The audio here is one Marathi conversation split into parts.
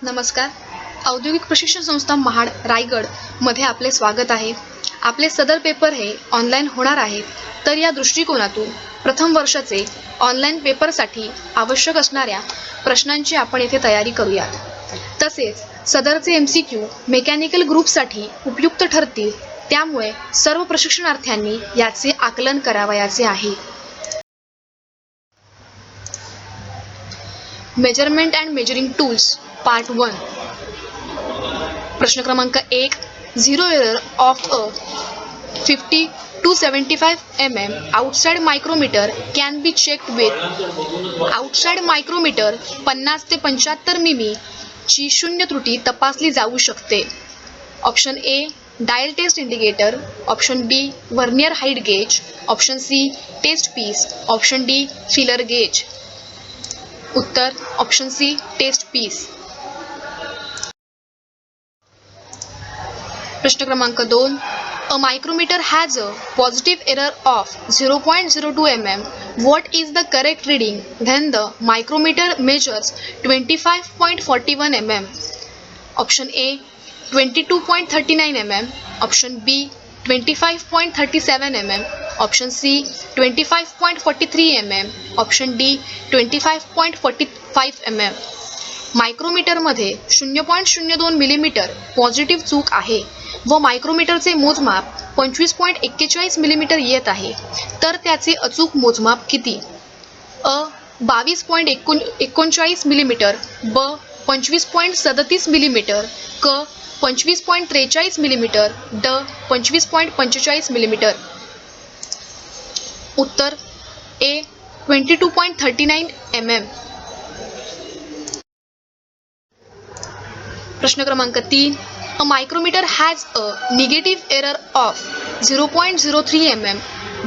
नमस्कार. औद्योगिक प्रशिक्षण संस्था महाड रायगड मध्ये आपले स्वागत आहे. आपले सदर पेपर हे ऑनलाईन होणार आहेत. तर या दृष्टिकोनातून प्रथम वर्षाचे ऑनलाईन पेपरसाठी आवश्यक असणाऱ्या प्रश्नांची आपण येथे तयारी करूयात. तसेच सदरचे MCQ मेकॅनिकल ग्रुपसाठी उपयुक्त ठरतील, त्यामुळे सर्व प्रशिक्षणार्थ्यांनी याचे आकलन करावयाचे आहे. Measurement and measuring tools part 1. प्रश्न क्रमांक 1. Zero error of a 50 to 75 mm outside micrometer can be checked with. outside micrometer 50 ते 75 मिमी ची शून्य त्रुटी तपासली जाऊ शकते. Option A dial test indicator, option B vernier height gauge, option C test piece, option D filler gauge. उत्तर ऑप्शन सी टेस्ट पीस. प्रश्न क्रमांक 2. A micrometer has a positive error of 0.02 mm. What is the correct reading when the micrometer measures 25.41 mm? Option A 22.39 mm, Option B 25.37 mm, Option C 25.43 mm, Option D 25.45 mm. मायक्रोमीटरमध्ये 0.02 millimetre positive चूक आहे व मायक्रोमीटरचे मोजमाप 25.41 मिलीमीटर येत आहे, तर त्याचे अचूक मोजमाप किती? अ 22.39 मिलीमीटर, ब 25.37 मिलीमीटर, क 25.43 मिलीमीटर, ड 25.45 मिलीमीटर. उत्तर ए 22.39 mm. प्रश्न क्रमांक 3. A micrometer has a negative error of 0.03 mm.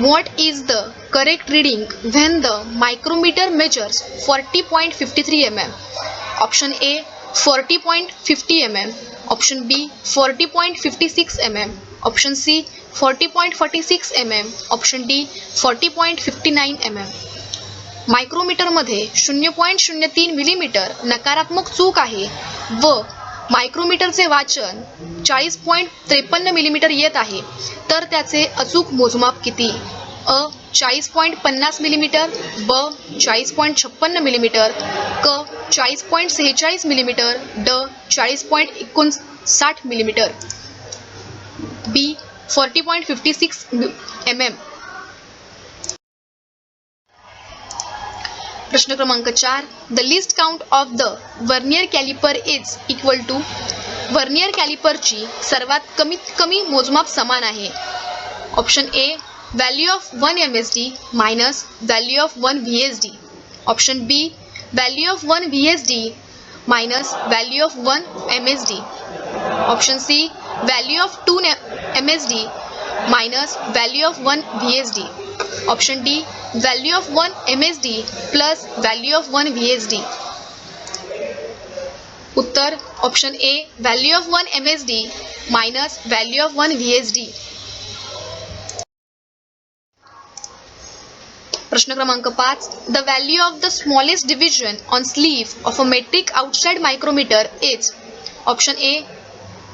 What is the correct reading when the micrometer measures 40.53 mm? Option A 40.50 mm, Option B 40.56 mm, Option C 40.46 mm, Option D 40.59 mm. मायक्रोमीटरमध्ये 0.03 millimetre नकारात्मक चूक आहे व मायक्रोमीटरचे वाचन 40.53 मिलीमीटर येत आहे, तर त्याचे अचूक मोजमाप किती? अ 40.50 मिलीमीटर, ब 40.56 मिलीमीटर, क 40.46 मिलीमीटर, ड 40.59 मिलीमीटर, बी 40.56 mm. प्रश्न क्रमांक 4. The list count of the vernier caliper is equal to. Vernier कॅलिपरची सर्वात कमीत कमी मोजमाप समान आहे. Option A value of 1 MSD minus value of 1 VSD, option B value of 1 VSD minus value of 1 MSD, option C value of 2 MSD minus value of 1 VSD, option D value of 1 MSD plus value of 1 VSD. उत्तर option A value of 1 MSD minus value of 1 VSD. प्रश्न क्रमांक 5. The value of the smallest division on sleeve of a metric outside micrometer is. Option A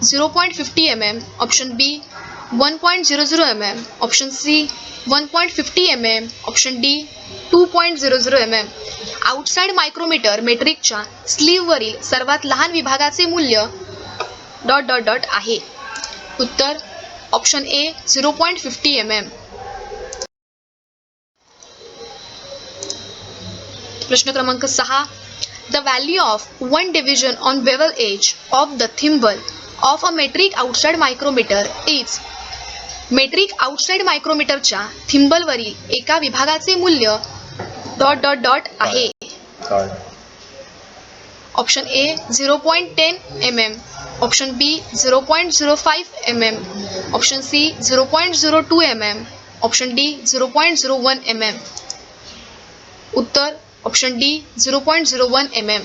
0.50 mm, option B 1.00 mm, option C 1.50 mm, option D 2.00 mm. Outside micrometer मेट्रिकच्या स्लीव्हवरील सर्वात लहान विभागाचे मूल्य ... आहे. उत्तर ऑप्शन ए 0.50 mm. प्रश्न क्रमांक 6. The value of 1 division on bevel edge of the thimble of a metric outside micrometer is. Metric outside मायक्रोमीटरच्या थिम्बलवरील एका विभागाचे मूल्य ... आहे. Option A 0.10 mm, option B 0.05 mm, option C 0.02 mm, option D 0.01 mm. उत्तर ऑप्शन डी 0.01 mm.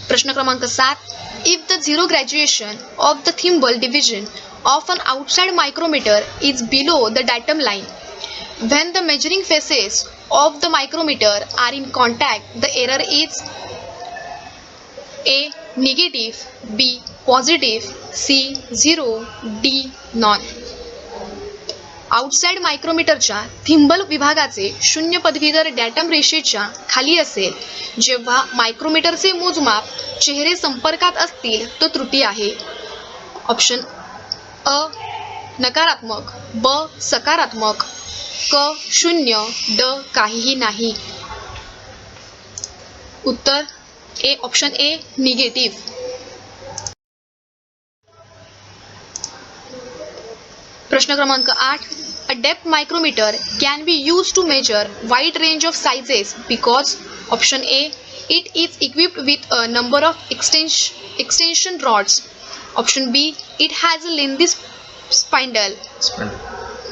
प्रश्न क्रमांक 7. If the zero graduation of the thimble division of an outside micrometer is below the datum line, when the measuring faces of the micrometer are in contact, the error is A. Negative, B. Positive, C. 0, D. None. Outside मायक्रोमीटरच्या थिंबल विभागाचे शून्य पदवीधर डॅटम रेषेच्या खाली असेल. जेव्हा मायक्रोमीटरचे मोजमाप चेहरे संपर्कात असतील तो त्रुटी आहे. ऑप्शन अ नकारात्मक, ब सकारात्मक, क 0, ड काहीही नाही. उत्तर ए ऑप्शन ए निगेटिव्ह. प्रश्न क्रमांक 8. A depth micrometer can be used to measure wide range of sizes because option A, it is equipped with a number of extension rods. Option B, it has a lengthy spindle.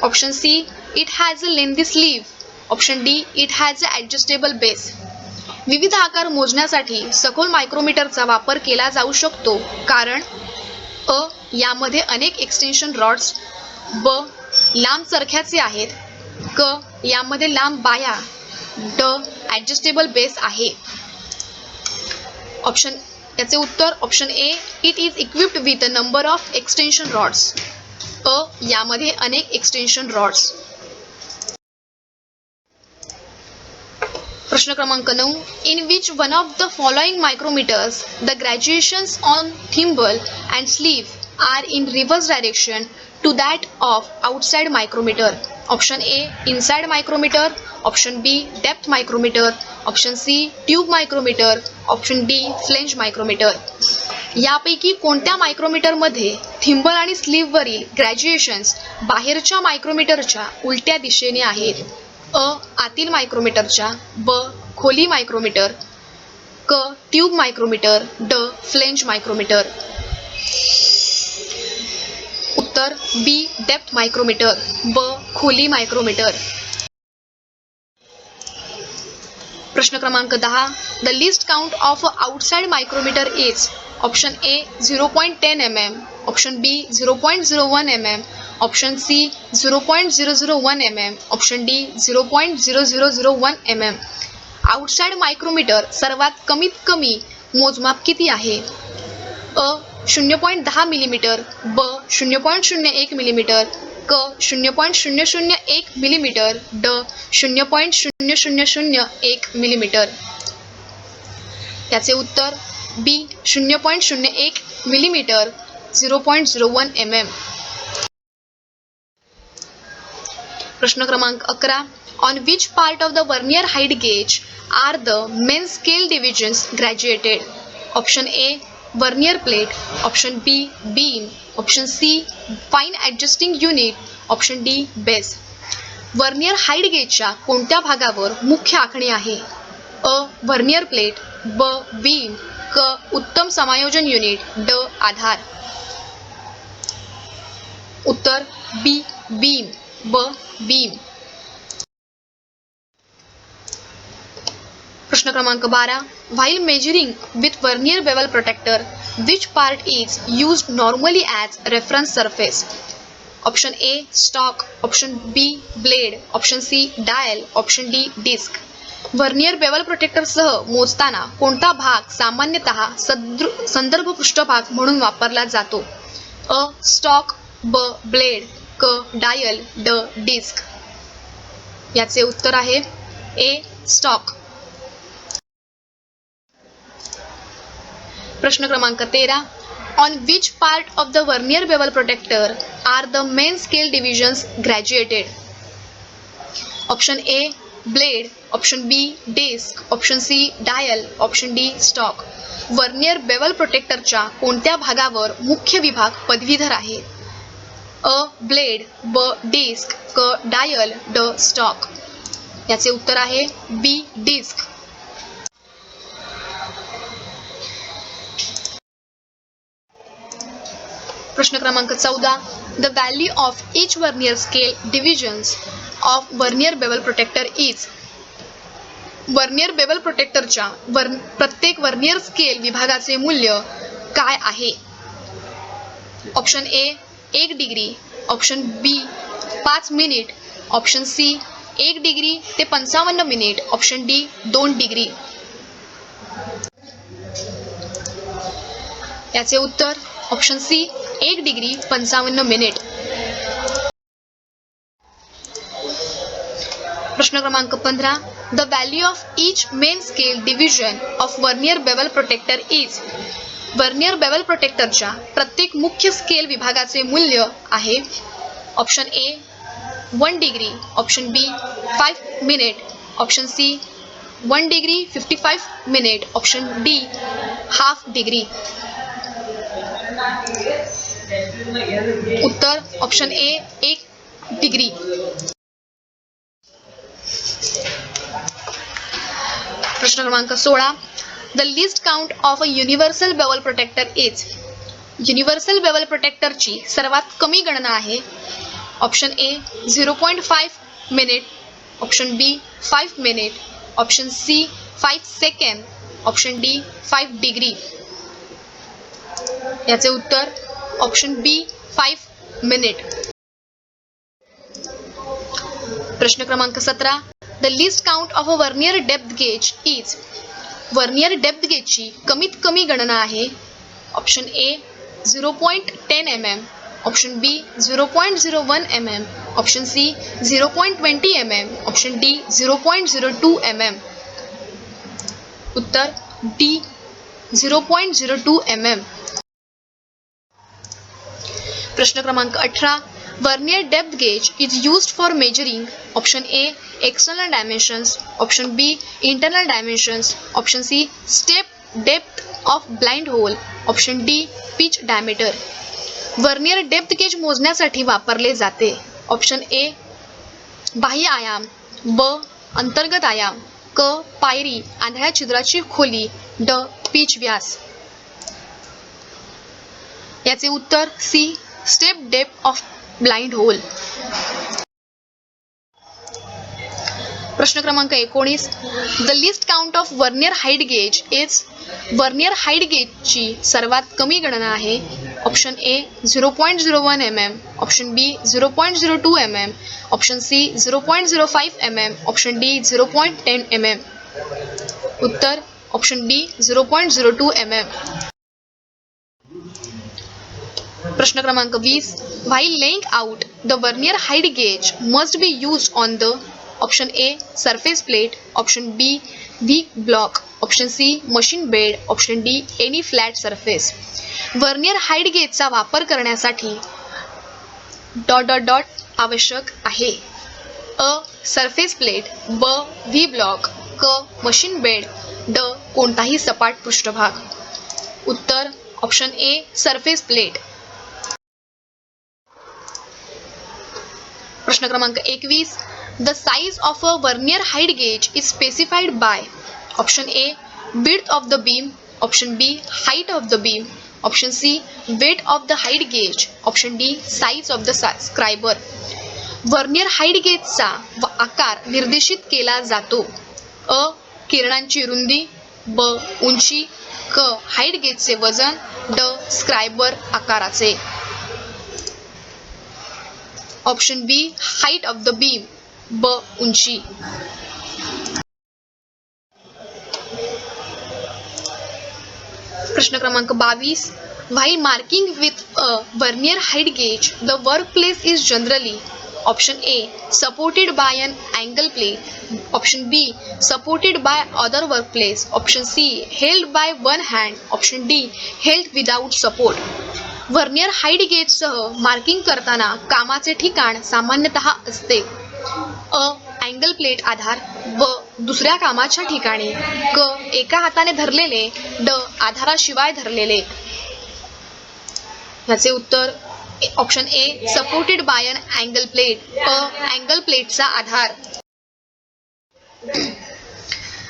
Option C, it has a lengthy sleeve. Option D, it has a adjustable base. विविध आकार मोजण्यासाठी सखोल मायक्रोमीटरचा वापर केला जाऊ शकतो कारण अ यामध्ये अनेक एक्सटेन्शन रॉड्स, ब लांब चरख्याचे आहेत, क यामध्ये लांब बाया, ड ॲडजस्टेबल बेस आहे. ऑप्शन याचे उत्तर option A, it is equipped with a number of extension rods. अ यामध्ये अनेक एक्सटेन्शन रॉड्स. प्रश्न क्रमांक 9. In which one of the following micrometers the graduations on thimble and sleeve are in reverse direction to that of outside micrometer? Option A, inside micrometer. Option B, depth micrometer. Option C, tube micrometer. Option D, flange micrometer. यापैकी कोणत्या मायक्रोमीटरमध्ये थिंबल आणि स्लीव्हवरील ग्रॅज्युएशन्स बाहेरच्या मायक्रोमीटरच्या उलट्या दिशेने आहेत? अ आतील मायक्रोमीटरच्या, ब खोली मायक्रोमीटर, क ट्यूब मायक्रोमीटर, ड फ्लेंज मायक्रोमीटर. उत्तर बी डेप्थ मायक्रोमीटर, ब खोली मायक्रोमीटर. प्रश्न क्रमांक 10. The list count of outside micrometer is option A 0.10 mm, option B 0.01 mm, option C 0.001 mm, option D 0.0001 mm. Outside micrometer सर्वात कमीत कमी मोजमाप किती आहे? अ 0.10 मिलीमीटर, ब 0.01 मिलीमीटर, क 0.001 मिलीमीटर, ड 0.0001 मिलीमीटर. याचे उत्तर बी 0.01 मिलीमीटर, 0.01 mm. प्रश्न क्रमांक 11. On which part of the vernier height gauge are the main scale divisions graduated? Option A vernier plate, option B beam, option C fine adjusting unit, option D base. Vernier height गेजच्या कोणत्या भागावर मुख्य आखणी आहे? अ वर्नियर प्लेट, ब बीम, क उत्तम समायोजन युनिट, ड आधार. उत्तर बी बीम, ब बीम. प्रश्न क्रमांक 12. While measuring with vernier bevel protractor which part is used normally as reference surface? Option A stock, option B blade, option C dial, option D disc. Vernier bevel प्रोटेक्टरसह मोजताना कोणता भाग सामान्यतः संदर्भ पृष्ठभाग म्हणून वापरला जातो? अ स्टॉक, ब ब्लेड, क डायल, ड डिस्क. याचे उत्तर आहे ए स्टॉक. प्रश्न क्रमांक 13. On which part of the vernier bevel protractor are the main scale divisions graduated? Option A blade, option B disc, option C dial, option D stock. Vernier bevel प्रोटेक्टरच्या कोणत्या भागावर मुख्य विभाग पदवीधर आहे? अ ब्लेड, ब डिस्क, क डायल, ड स्टॉक. याचे उत्तर आहे बी डिस्क. प्रश्न क्रमांक 14. The value of each vernier scale divisions of vernier bevel protractor is. Vernier bevel प्रोटेक्टरच्या प्रत्येक वर्नियर स्केल विभागाचे मूल्य काय आहे? Option A 1 degree, option B 5 minute, option C 1 degree ते 55 मिनिट, ऑप्शन डी 2 डिग्री. याचे उत्तर ऑप्शन सी 1 डिग्री 55 मिनिट. प्रश्न क्रमांक 15. The value of each main scale division of vernier bevel protractor is. Vernier bevel प्रोटेक्टरच्या प्रत्येक मुख्य स्केल विभागाचे मूल्य आहे. Option A 1 degree, option B 5 minute, option C 1 degree 55 minute, option D half degree. उत्तर ऑप्शन ए 1 डिग्री. प्रश्न क्रमांक 16. The list count of a universal bevel protractor is. Universal bevel प्रोटेक्टरची सर्वात कमी गणना आहे. Option A 0.5 minute, option B 5 minute, option C 5 second, option D 5 degree. याचे उत्तर ऑप्शन बी 5 मिनिट. प्रश्न क्रमांक 17. The list count of a vernier depth gauge is. Vernier depth गेजची कमीत कमी गणना आहे. Option A 0.10 mm, option B 0.01 mm, option C 0.20 mm, option D 0.02 mm. उत्तर डी 0.02 mm. प्रश्न क्रमांक 18. Vernier depth gauge is used for measuring. Option A external dimensions, option B internal dimensions, option C step depth of blind hole, option D pitch diameter. Vernier depth gauge मोजण्यासाठी वापरले जाते. ऑप्शन ए बाह्य आयाम, ब अंतर्गत आयाम, क पायरी आंधळ्या छिद्राची खोली, ड पिच व्यास. याचे उत्तर C step depth of blind hole. प्रश्न क्रमांक 19. The list count of vernier height gauge is. Vernier height गेजची सर्वात कमी गणना आहे. Option A 0.01 mm, option B 0.02 mm, option C 0.05 mm, option D 0.10 mm. उत्तर ऑप्शन डी 0.02 mm. प्रश्न क्रमांक 20. While laying out the vernier height gauge must be used on the. Option A surface plate, option B V block, option C machine bed, option D any flat surface. Vernier height गेजचा वापर करण्यासाठी डॉट डॉट डॉट आवश्यक आहे. अ सरफेस प्लेट, ब व्ही ब्लॉक, क मशीन बेड, ड कोणताही सपाट पृष्ठभाग. उत्तर ऑप्शन ए सरफेस प्लेट. प्रश्न क्रमांक 21. The size of a vernier height gauge is specified by. Option A width of the beam, option B height of the beam, option C weight of the height gauge, option D size of the scriber. Vernier height गेजचा आकार निर्देशित केला जातो. अ किरणांची रुंदी, ब उंची, क हाईट गेजचे वजन, ड स्क्रायबर आकाराचे. Option B height of the beam, ब उंची. प्रश्न क्रमांक 22. While marking with a vernier height gauge the work place is generally. Option A supported by an angle plate, option B supported by other work place, option C held by one hand, option D held without support. Vernier height गेजसह मार्किंग करताना कामाचे ठिकाण सामान्यतः असते. अ अँगल प्लेट आधार, ब दुसऱ्या कामाच्या ठिकाणी, क एका हाताने धरलेले, ड आधाराशिवाय धरलेले. याचे उत्तर option A supported by an angle plate, a angle प्लेटचा आधार.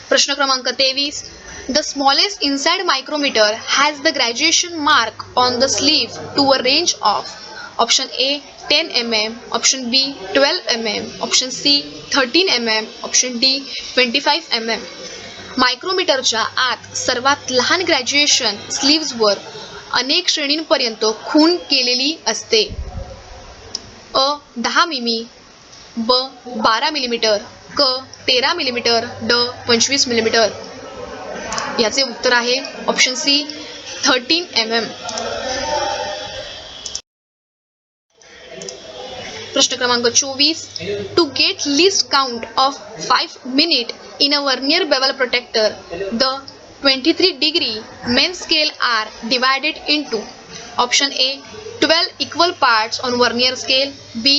प्रश्न क्रमांक 23. The smallest inside micrometer has the graduation mark on the sleeve to a range of. Option A 10 mm, Option B 12 mm, Option C 13 mm, Option D 25 mm. मायक्रोमीटरच्या आत सर्वात लहान ग्रॅज्युएशन स्लीव्सवर अनेक श्रेणींपर्यंत खूण केलेली असते. अ 10 मिमी, ब 12 मिलीमीटर, क 13 मिलीमीटर, ड 25 मिलीमीटर. याचे उत्तर आहे ऑप्शन सी 13 mm. प्रश्न क्रमांक 24. To get list count of 5 minute in a vernier bevel protractor the 23 degree main scale are divided into option A 12 equal parts on vernier scale, B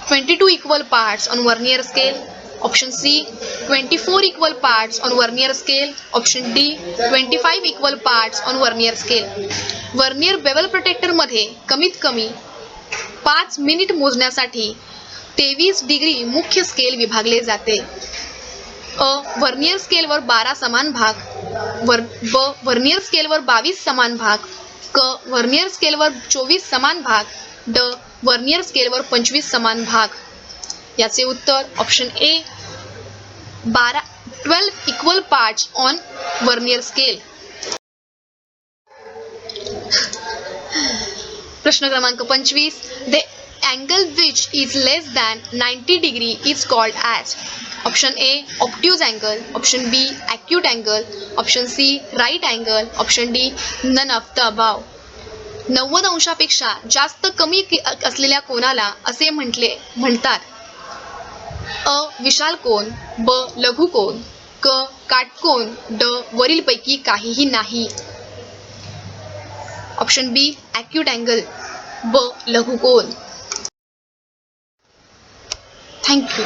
22 equal parts on vernier scale, option C 24 equal parts on vernier scale, option D 25 equal parts on vernier scale. Vernier bevel protector मध्ये कमीत कमी 5 मिनिट मोजण्यासाठी 23 डिग्री मुख्य स्केल विभागले जाते. अ वर्नियर स्केलवर 12 समान भाग, ब वर्नियर स्केलवर 22 समान भाग, क वर्नियर स्केलवर 24 समान भाग, ड वर्नियर स्केलवर 25 समान भाग. याचे उत्तर option A 12 equal parts on vernier scale. प्रश्न क्रमांक 25. The angle which is less than 90 degree is called as. Option A obtuse angle, option B acute angle, option C right angle, option D none of the above. 90 अंशापेक्षा जास्त कमी असलेल्या कोनाला असे म्हणतात. अ विशाल कोन, ब लघु कोन, क काटकोन, ड वरीलपैकी काहीही नाही. ऑप्शन बी ॲक्यूट अँगल, ब लघु कोन. थँक्यू.